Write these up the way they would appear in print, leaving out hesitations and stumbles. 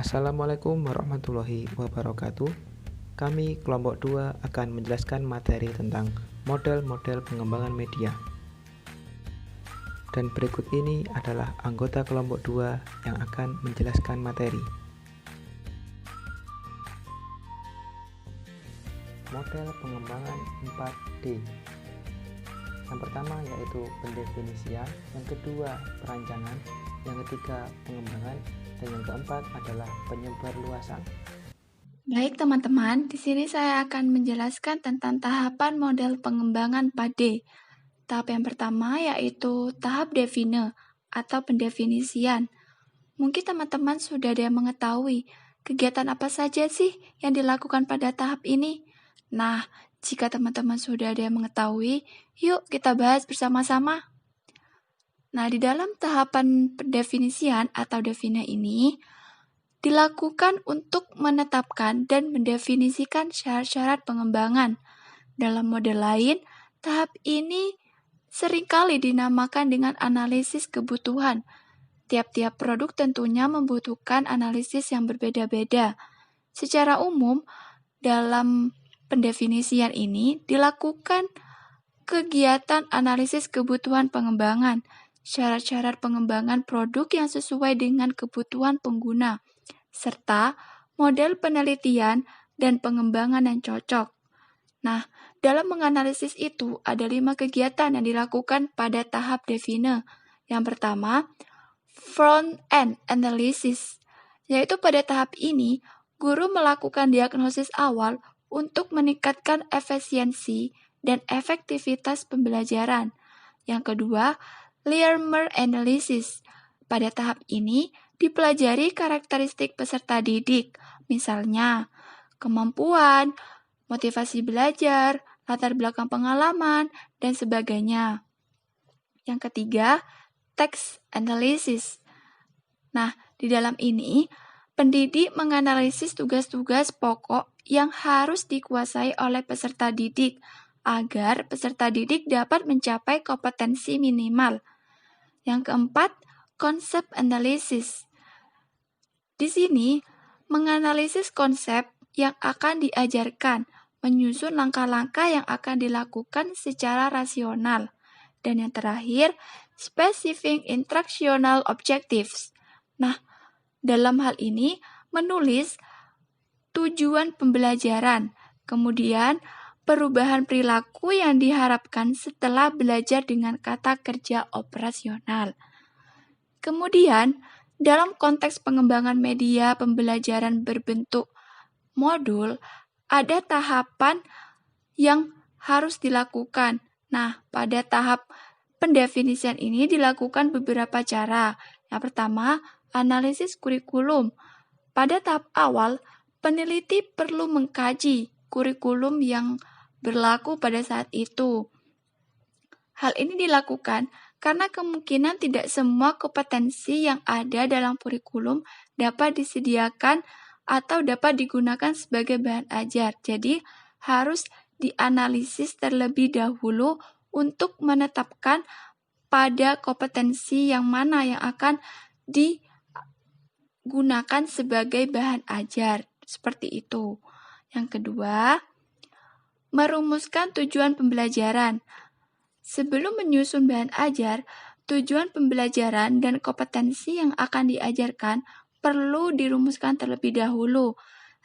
Assalamualaikum warahmatullahi wabarakatuh. Kami kelompok 2 akan menjelaskan materi tentang model-model pengembangan media. Dan berikut ini adalah anggota kelompok 2 yang akan menjelaskan materi. Model pengembangan 4D. Yang pertama yaitu pendefinisian, yang kedua perancangan, yang ketiga pengembangan, dan yang keempat adalah penyebarluasan. Baik teman-teman, di sini saya akan menjelaskan tentang tahapan model pengembangan 4D. Tahap yang pertama yaitu tahap define atau pendefinisian. Mungkin teman-teman sudah ada yang mengetahui kegiatan apa saja sih yang dilakukan pada tahap ini. Nah, jika teman-teman sudah ada yang mengetahui, yuk kita bahas bersama-sama. Nah, di dalam tahapan pendefinisian atau define ini, dilakukan untuk menetapkan dan mendefinisikan syarat-syarat pengembangan. Dalam model lain, tahap ini seringkali dinamakan dengan analisis kebutuhan. Tiap-tiap produk tentunya membutuhkan analisis yang berbeda-beda. Secara umum, dalam pendefinisian ini dilakukan kegiatan analisis kebutuhan pengembangan, syarat-syarat pengembangan produk yang sesuai dengan kebutuhan pengguna, serta model penelitian dan pengembangan yang cocok. Nah, dalam menganalisis itu ada 5 kegiatan yang dilakukan pada tahap define. Yang pertama, front-end analysis, yaitu pada tahap ini, guru melakukan diagnosis awal untuk meningkatkan efisiensi dan efektivitas pembelajaran. Yang kedua, learner analysis. Pada tahap ini, dipelajari karakteristik peserta didik, misalnya kemampuan, motivasi belajar, latar belakang pengalaman, dan sebagainya. Yang ketiga, text analysis. Nah, di dalam ini, pendidik menganalisis tugas-tugas pokok yang harus dikuasai oleh peserta didik agar peserta didik dapat mencapai kompetensi minimal. Yang keempat, konsep analisis. Di sini, menganalisis konsep yang akan diajarkan, menyusun langkah-langkah yang akan dilakukan secara rasional. Dan yang terakhir, specific instructional objectives. Nah, dalam hal ini, menulis tujuan pembelajaran, kemudian perubahan perilaku yang diharapkan setelah belajar dengan kata kerja operasional. Kemudian, dalam konteks pengembangan media pembelajaran berbentuk modul, ada tahapan yang harus dilakukan. Nah, pada tahap pendefinisian ini dilakukan beberapa cara. Yang pertama, analisis kurikulum. Pada tahap awal, peneliti perlu mengkaji kurikulum yang berlaku pada saat itu. Hal ini dilakukan karena kemungkinan tidak semua kompetensi yang ada dalam kurikulum dapat disediakan atau dapat digunakan sebagai bahan ajar. Jadi, harus dianalisis terlebih dahulu untuk menetapkan pada kompetensi yang mana yang akan digunakan sebagai bahan ajar. Seperti itu. Yang kedua, merumuskan tujuan pembelajaran. Sebelum menyusun bahan ajar, tujuan pembelajaran dan kompetensi yang akan diajarkan perlu dirumuskan terlebih dahulu.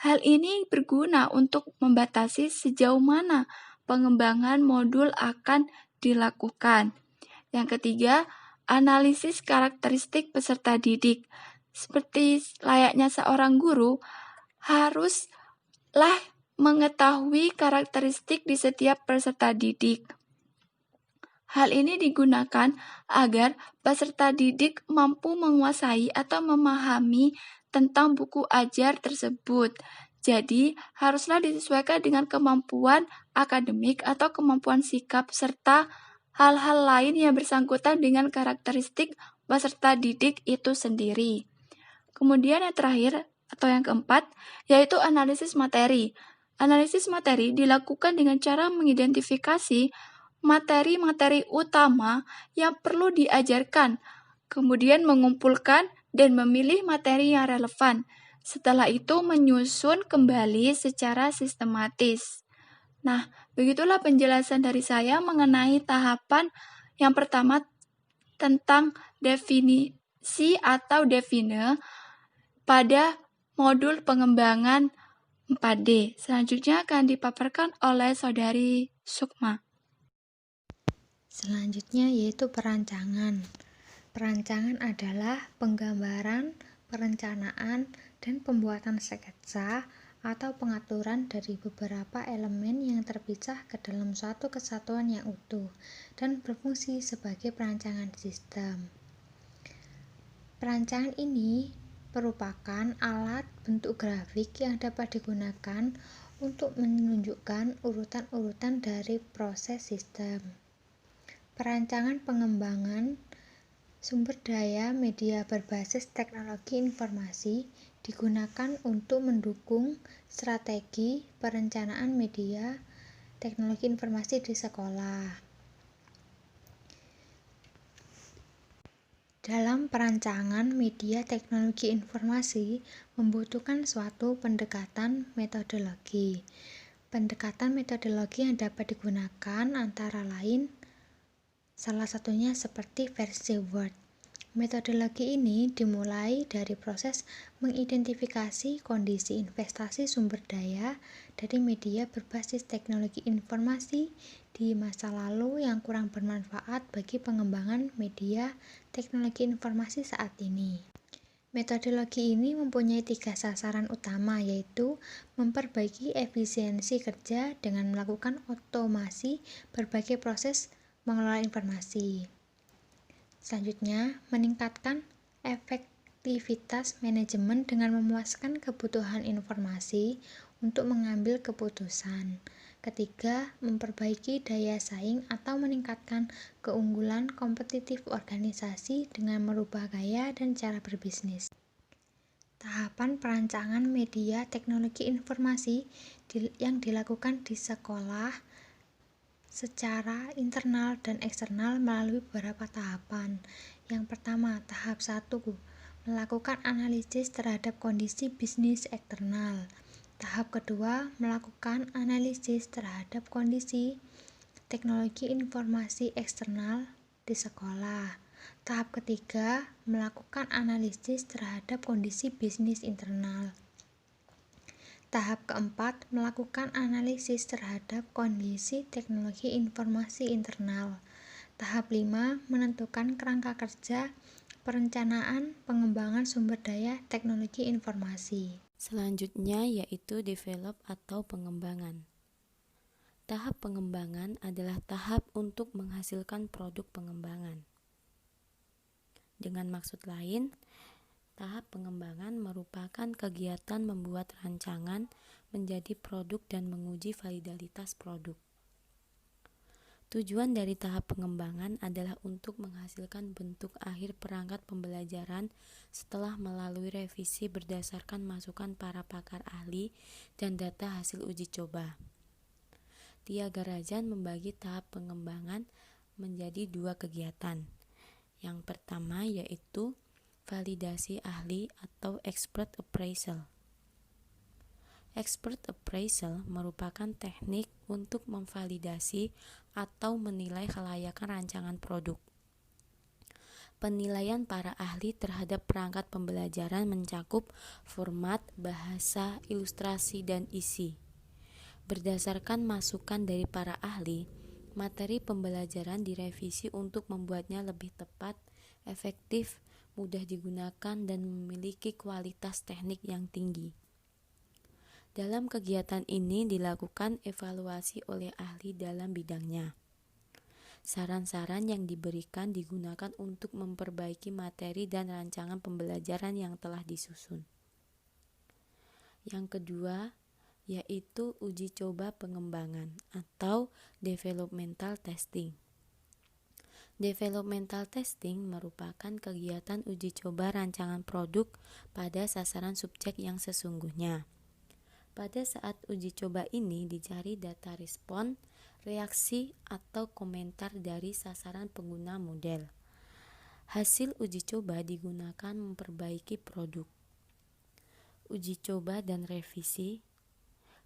Hal ini berguna untuk membatasi sejauh mana pengembangan modul akan dilakukan. Yang ketiga, analisis karakteristik peserta didik. Seperti layaknya seorang guru, haruslah mengetahui karakteristik di setiap peserta didik. Hal ini digunakan agar peserta didik mampu menguasai atau memahami tentang buku ajar tersebut. Jadi, haruslah disesuaikan dengan kemampuan akademik atau kemampuan sikap serta hal-hal lain yang bersangkutan dengan karakteristik peserta didik itu sendiri. Kemudian yang terakhir atau yang keempat, yaitu analisis materi. Analisis materi dilakukan dengan cara mengidentifikasi materi-materi utama yang perlu diajarkan, kemudian mengumpulkan dan memilih materi yang relevan, Setelah itu menyusun kembali secara sistematis. Nah, begitulah penjelasan dari saya mengenai tahapan yang pertama tentang definisi atau define pada modul pengembangan 4D. Selanjutnya akan dipaparkan oleh Saudari Sukma. Selanjutnya yaitu perancangan. Perancangan adalah penggambaran, perencanaan, dan pembuatan sketsa atau pengaturan dari beberapa elemen yang terpisah ke dalam suatu kesatuan yang utuh dan berfungsi sebagai perancangan sistem. Perancangan ini merupakan alat bentuk grafik yang dapat digunakan untuk menunjukkan urutan-urutan dari proses sistem. Perancangan pengembangan sumber daya media berbasis teknologi informasi digunakan untuk mendukung strategi perencanaan media teknologi informasi di sekolah. Dalam perancangan media teknologi informasi membutuhkan suatu pendekatan metodologi. Pendekatan metodologi yang dapat digunakan antara lain salah satunya seperti versi Word. Metodologi ini dimulai dari proses mengidentifikasi kondisi investasi sumber daya dari media berbasis teknologi informasi di masa lalu yang kurang bermanfaat bagi pengembangan media teknologi informasi saat ini. Metodologi ini mempunyai 3 sasaran utama, yaitu memperbaiki efisiensi kerja dengan melakukan otomasi berbagai proses mengelola informasi. Selanjutnya, meningkatkan efektivitas manajemen dengan memuaskan kebutuhan informasi untuk mengambil keputusan. Ketiga, memperbaiki daya saing atau meningkatkan keunggulan kompetitif organisasi dengan merubah gaya dan cara berbisnis. Tahapan perancangan media teknologi informasi yang dilakukan di sekolah secara internal dan eksternal melalui beberapa tahapan. Yang pertama, tahap 1, melakukan analisis terhadap kondisi bisnis eksternal. Tahap kedua, melakukan analisis terhadap kondisi teknologi informasi eksternal di sekolah. Tahap ketiga, melakukan analisis terhadap kondisi bisnis internal. Tahap keempat, melakukan analisis terhadap kondisi teknologi informasi internal. Tahap 5, menentukan kerangka kerja perencanaan pengembangan sumber daya teknologi informasi. Selanjutnya yaitu develop atau pengembangan. Tahap pengembangan adalah tahap untuk menghasilkan produk pengembangan. Dengan maksud lain, tahap pengembangan merupakan kegiatan membuat rancangan menjadi produk dan menguji validalitas produk. Tujuan dari tahap pengembangan adalah untuk menghasilkan bentuk akhir perangkat pembelajaran setelah melalui revisi berdasarkan masukan para pakar ahli dan data hasil uji coba. Thiagarajan membagi tahap pengembangan menjadi 2 kegiatan. Yang pertama yaitu validasi ahli atau expert appraisal. Expert appraisal merupakan teknik untuk memvalidasi atau menilai kelayakan rancangan produk. Penilaian para ahli terhadap perangkat pembelajaran mencakup format, bahasa, ilustrasi, dan isi. Berdasarkan masukan dari para ahli, materi pembelajaran direvisi untuk membuatnya lebih tepat, efektif, mudah digunakan, dan memiliki kualitas teknik yang tinggi. Dalam kegiatan ini dilakukan evaluasi oleh ahli dalam bidangnya. Saran-saran yang diberikan digunakan untuk memperbaiki materi dan rancangan pembelajaran yang telah disusun. Yang kedua, yaitu uji coba pengembangan atau developmental testing. Developmental testing merupakan kegiatan uji coba rancangan produk pada sasaran subjek yang sesungguhnya. Pada saat uji coba ini dicari data respon, reaksi, atau komentar dari sasaran pengguna model. Hasil uji coba digunakan memperbaiki produk. uji coba dan revisi,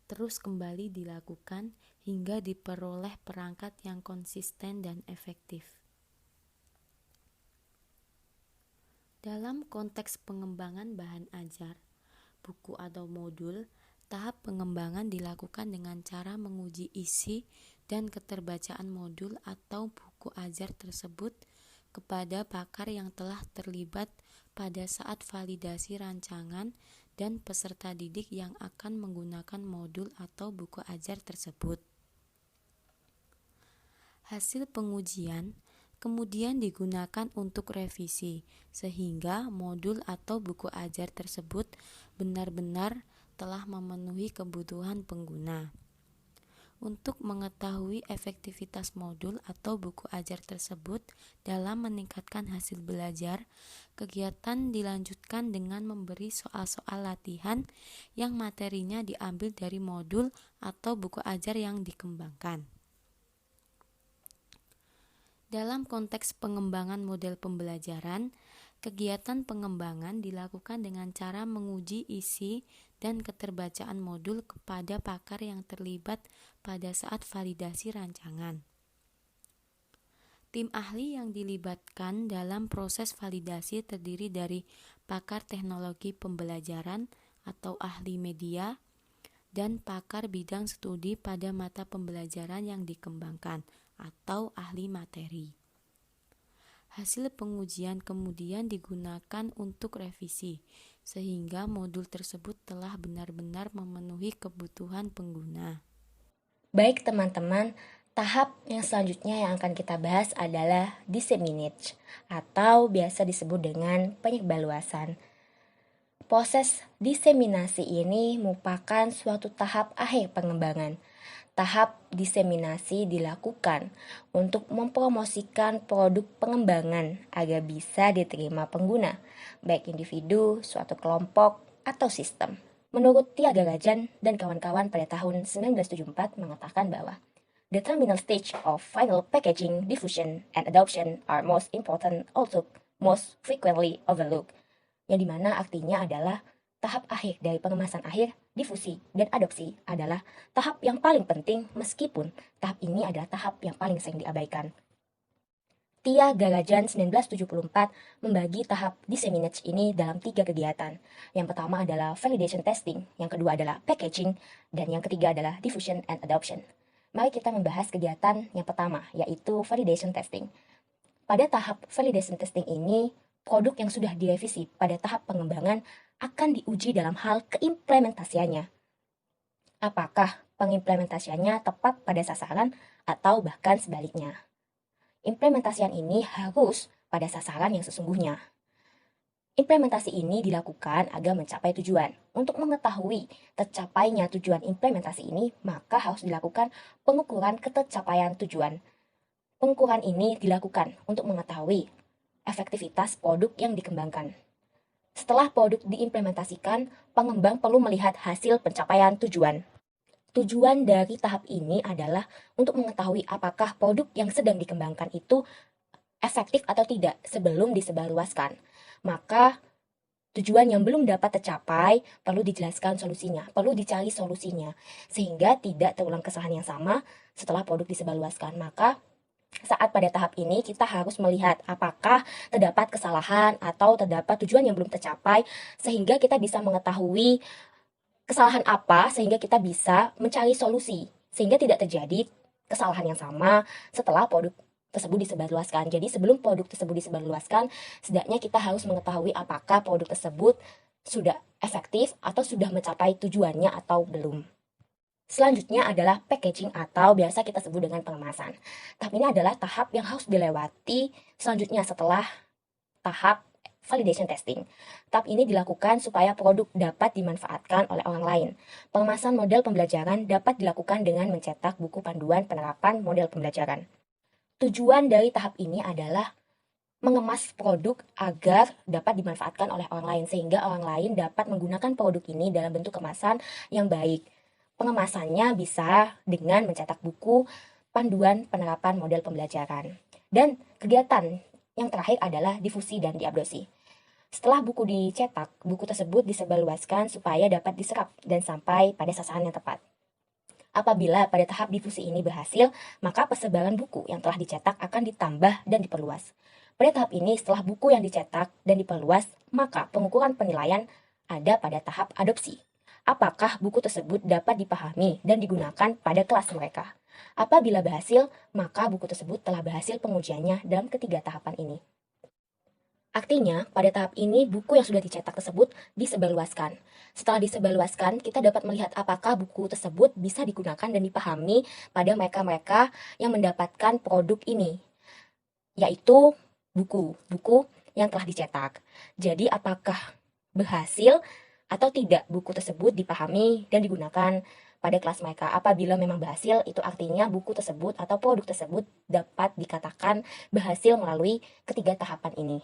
terus kembali dilakukan hingga diperoleh perangkat yang konsisten dan efektif. Dalam konteks pengembangan bahan ajar, buku atau modul, tahap pengembangan dilakukan dengan cara menguji isi dan keterbacaan modul atau buku ajar tersebut kepada pakar yang telah terlibat pada saat validasi rancangan dan peserta didik yang akan menggunakan modul atau buku ajar tersebut. Hasil pengujian kemudian digunakan untuk revisi, sehingga modul atau buku ajar tersebut benar-benar telah memenuhi kebutuhan pengguna. Untuk mengetahui efektivitas modul atau buku ajar tersebut dalam meningkatkan hasil belajar, kegiatan dilanjutkan dengan memberi soal-soal latihan yang materinya diambil dari modul atau buku ajar yang dikembangkan. Dalam konteks pengembangan model pembelajaran, kegiatan pengembangan dilakukan dengan cara menguji isi dan keterbacaan modul kepada pakar yang terlibat pada saat validasi rancangan. Tim ahli yang dilibatkan dalam proses validasi terdiri dari pakar teknologi pembelajaran atau ahli media dan pakar bidang studi pada mata pembelajaran yang dikembangkan atau ahli materi. Hasil pengujian kemudian digunakan untuk revisi, sehingga modul tersebut telah benar-benar memenuhi kebutuhan pengguna. Baik teman-teman, tahap yang selanjutnya yang akan kita bahas adalah disseminate atau biasa disebut dengan penyebarluasan. Proses diseminasi ini merupakan suatu tahap akhir pengembangan. Tahap diseminasi dilakukan untuk mempromosikan produk pengembangan agar bisa diterima pengguna, baik individu, suatu kelompok, atau sistem. Menurut Tia Garajan dan kawan-kawan pada tahun 1974 mengatakan bahwa the terminal stage of final packaging, diffusion, and adoption are most important, also most frequently overlooked, yang dimana artinya adalah tahap akhir dari pengemasan akhir, difusi, dan adopsi adalah tahap yang paling penting meskipun tahap ini adalah tahap yang paling sering diabaikan. Tia Garajan 1974 membagi tahap disseminate ini dalam 3 kegiatan. Yang pertama adalah validation testing, yang kedua adalah packaging, dan yang ketiga adalah diffusion and adoption. Mari kita membahas kegiatan yang pertama, yaitu validation testing. Pada tahap validation testing ini, produk yang sudah direvisi pada tahap pengembangan akan diuji dalam hal keimplementasiannya. Apakah pengimplementasiannya tepat pada sasaran atau bahkan sebaliknya. Implementasian ini harus pada sasaran yang sesungguhnya. Implementasi ini dilakukan agar mencapai tujuan. Untuk mengetahui tercapainya tujuan implementasi ini, maka harus dilakukan pengukuran ketercapaian tujuan. Pengukuran ini dilakukan untuk mengetahui efektivitas produk yang dikembangkan. Setelah produk diimplementasikan, pengembang perlu melihat hasil pencapaian tujuan. Tujuan dari tahap ini adalah untuk mengetahui apakah produk yang sedang dikembangkan itu efektif atau tidak sebelum disebarluaskan. Maka tujuan yang belum dapat tercapai perlu dijelaskan solusinya, perlu dicari solusinya, sehingga tidak terulang kesalahan yang sama setelah produk disebarluaskan. Maka saat pada tahap ini kita harus melihat apakah terdapat kesalahan atau terdapat tujuan yang belum tercapai sehingga kita bisa mengetahui kesalahan apa sehingga kita bisa mencari solusi sehingga tidak terjadi kesalahan yang sama setelah produk tersebut disebarluaskan. Jadi sebelum produk tersebut disebarluaskan, setidaknya kita harus mengetahui apakah produk tersebut sudah efektif atau sudah mencapai tujuannya atau belum. Selanjutnya adalah packaging atau biasa kita sebut dengan pengemasan. Tahap ini adalah tahap yang harus dilewati selanjutnya setelah tahap validation testing. Tahap ini dilakukan supaya produk dapat dimanfaatkan oleh orang lain. Pengemasan model pembelajaran dapat dilakukan dengan mencetak buku panduan penerapan model pembelajaran. Tujuan dari tahap ini adalah mengemas produk agar dapat dimanfaatkan oleh orang lain sehingga orang lain dapat menggunakan produk ini dalam bentuk kemasan yang baik. Pengemasannya bisa dengan mencetak buku panduan penerapan model pembelajaran. Dan kegiatan yang terakhir adalah difusi dan diadopsi. Setelah buku dicetak, buku tersebut disebarluaskan supaya dapat diserap dan sampai pada sasaran yang tepat. Apabila pada tahap difusi ini berhasil, maka persebaran buku yang telah dicetak akan ditambah dan diperluas. Pada tahap ini, setelah buku yang dicetak dan diperluas, maka pengukuran penilaian ada pada tahap adopsi. Apakah buku tersebut dapat dipahami dan digunakan pada kelas mereka? Apabila berhasil, maka buku tersebut telah berhasil pengujiannya dalam ketiga tahapan ini. Artinya, pada tahap ini buku yang sudah dicetak tersebut disebarluaskan. Setelah disebarluaskan, kita dapat melihat apakah buku tersebut bisa digunakan dan dipahami pada mereka-mereka yang mendapatkan produk ini, yaitu buku yang telah dicetak. Jadi, apakah berhasil atau tidak buku tersebut dipahami dan digunakan pada kelas mereka? Apabila memang berhasil, itu artinya buku tersebut atau produk tersebut dapat dikatakan berhasil melalui ketiga tahapan ini.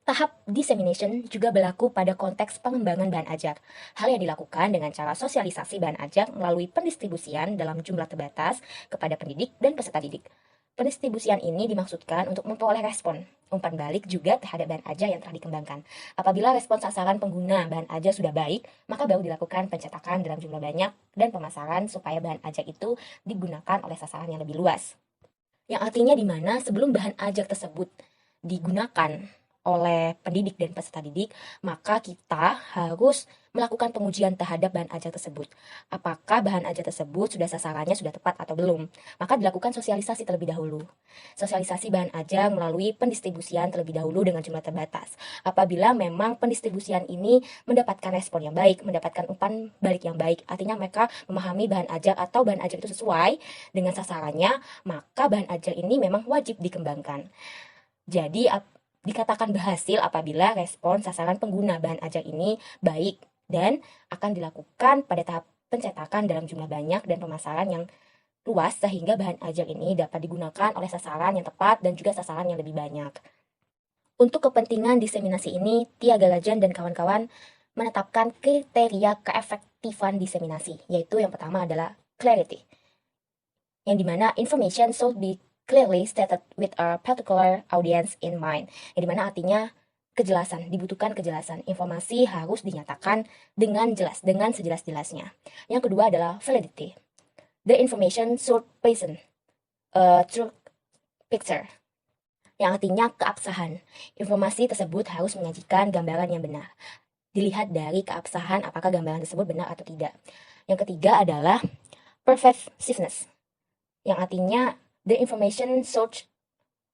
Tahap dissemination juga berlaku pada konteks pengembangan bahan ajar. Hal yang dilakukan dengan cara sosialisasi bahan ajar melalui pendistribusian dalam jumlah terbatas kepada pendidik dan peserta didik. Pendistribusian ini dimaksudkan untuk memperoleh respon, umpan balik juga terhadap bahan ajar yang telah dikembangkan. Apabila respon sasaran pengguna bahan ajar sudah baik, maka baru dilakukan pencetakan dalam jumlah banyak dan pemasaran supaya bahan ajar itu digunakan oleh sasaran yang lebih luas. Yang artinya di mana sebelum bahan ajar tersebut digunakan oleh pendidik dan peserta didik, maka kita harus melakukan pengujian terhadap bahan ajar tersebut. Apakah bahan ajar tersebut sasarannya sudah tepat atau belum? Maka dilakukan sosialisasi terlebih dahulu. Sosialisasi bahan ajar melalui pendistribusian terlebih dahulu dengan jumlah terbatas. Apabila memang pendistribusian ini mendapatkan respon yang baik, mendapatkan umpan balik yang baik, artinya mereka memahami bahan ajar atau bahan ajar itu sesuai dengan sasarannya, maka bahan ajar ini memang wajib dikembangkan. Jadi dikatakan berhasil apabila respon sasaran pengguna bahan ajar ini baik dan akan dilakukan pada tahap pencetakan dalam jumlah banyak dan pemasaran yang luas sehingga bahan ajar ini dapat digunakan oleh sasaran yang tepat dan juga sasaran yang lebih banyak. Untuk kepentingan diseminasi ini, Tia Galajan dan kawan-kawan menetapkan kriteria keefektifan diseminasi, yaitu yang pertama adalah clarity, yang dimana information should be clearly stated with a particular audience in mind, yang dimana artinya kejelasan, dibutuhkan kejelasan. Informasi harus dinyatakan dengan jelas, dengan sejelas-jelasnya. Yang kedua adalah validity. The information should present a true picture, yang artinya keabsahan. Informasi tersebut harus menyajikan gambaran yang benar. Dilihat dari keabsahan apakah gambaran tersebut benar atau tidak. Yang ketiga adalah pervasiveness, yang artinya the information should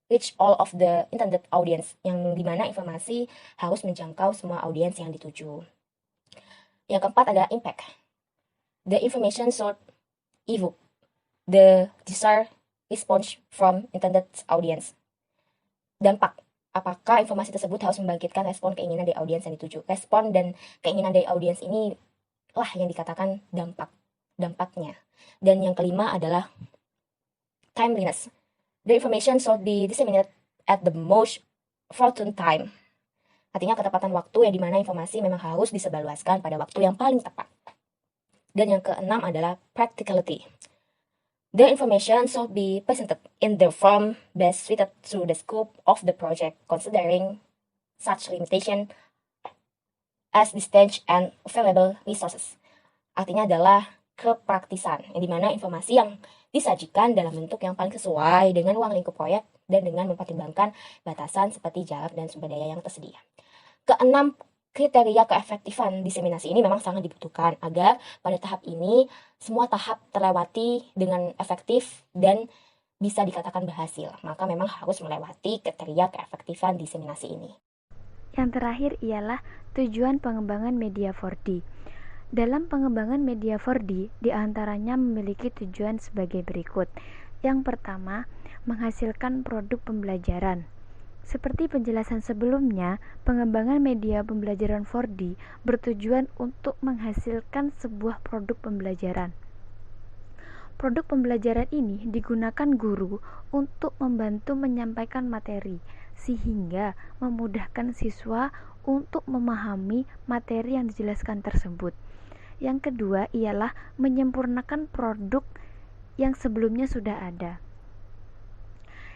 reach all of the intended audience, yang dimana informasi harus menjangkau semua audiens yang dituju. Yang keempat adalah impact. The information should evoke the desired response from intended audience. Dampak. Apakah informasi tersebut harus membangkitkan respon keinginan dari audiens yang dituju. Respon dan keinginan dari audiens ini lah yang dikatakan dampaknya. Dan yang kelima adalah timeliness. The information should be disseminated at the most opportune time. Artinya ketepatan waktu, yang dimana informasi memang harus disebarluaskan pada waktu yang paling tepat. Dan yang keenam adalah practicality. The information should be presented in the form best fitted to the scope of the project, considering such limitation as distance and available resources. Artinya adalah kepraktisan, yang dimana informasi yang disajikan dalam bentuk yang paling sesuai dengan ruang lingkup proyek dan dengan mempertimbangkan batasan seperti jarak dan sumber daya yang tersedia. Keenam, kriteria keefektifan diseminasi ini memang sangat dibutuhkan agar pada tahap ini semua tahap terlewati dengan efektif dan bisa dikatakan berhasil. Maka memang harus melewati kriteria keefektifan diseminasi ini. Yang terakhir ialah tujuan pengembangan media 4D. Dalam pengembangan media 4D, diantaranya memiliki tujuan sebagai berikut. Yang pertama, menghasilkan produk pembelajaran. Seperti penjelasan sebelumnya, pengembangan media pembelajaran 4D bertujuan untuk menghasilkan sebuah produk pembelajaran. Produk pembelajaran ini digunakan guru untuk membantu menyampaikan materi, sehingga memudahkan siswa untuk memahami materi yang dijelaskan tersebut. Yang kedua ialah menyempurnakan produk yang sebelumnya sudah ada.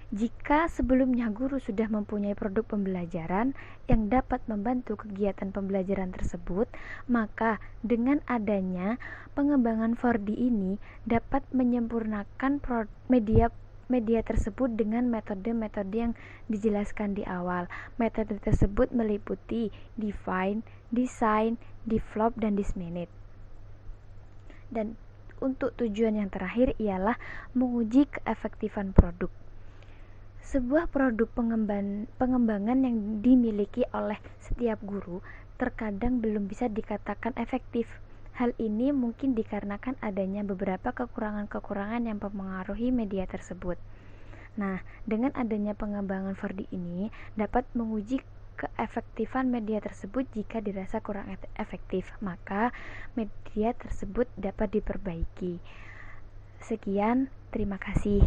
Jika sebelumnya guru sudah mempunyai produk pembelajaran yang dapat membantu kegiatan pembelajaran tersebut, maka dengan adanya pengembangan 4D ini dapat menyempurnakan media tersebut dengan metode-metode yang dijelaskan di awal. Metode tersebut meliputi define, design, develop, dan disseminate. Dan untuk tujuan yang terakhir ialah menguji keefektifan produk. Sebuah produk pengembangan yang dimiliki oleh setiap guru terkadang belum bisa dikatakan efektif. Hal ini mungkin dikarenakan adanya beberapa kekurangan-kekurangan yang mempengaruhi media tersebut. Nah, dengan adanya pengembangan 4D ini dapat menguji keefektifan media tersebut. Jika dirasa kurang efektif, maka media tersebut dapat diperbaiki. Sekian, terima kasih.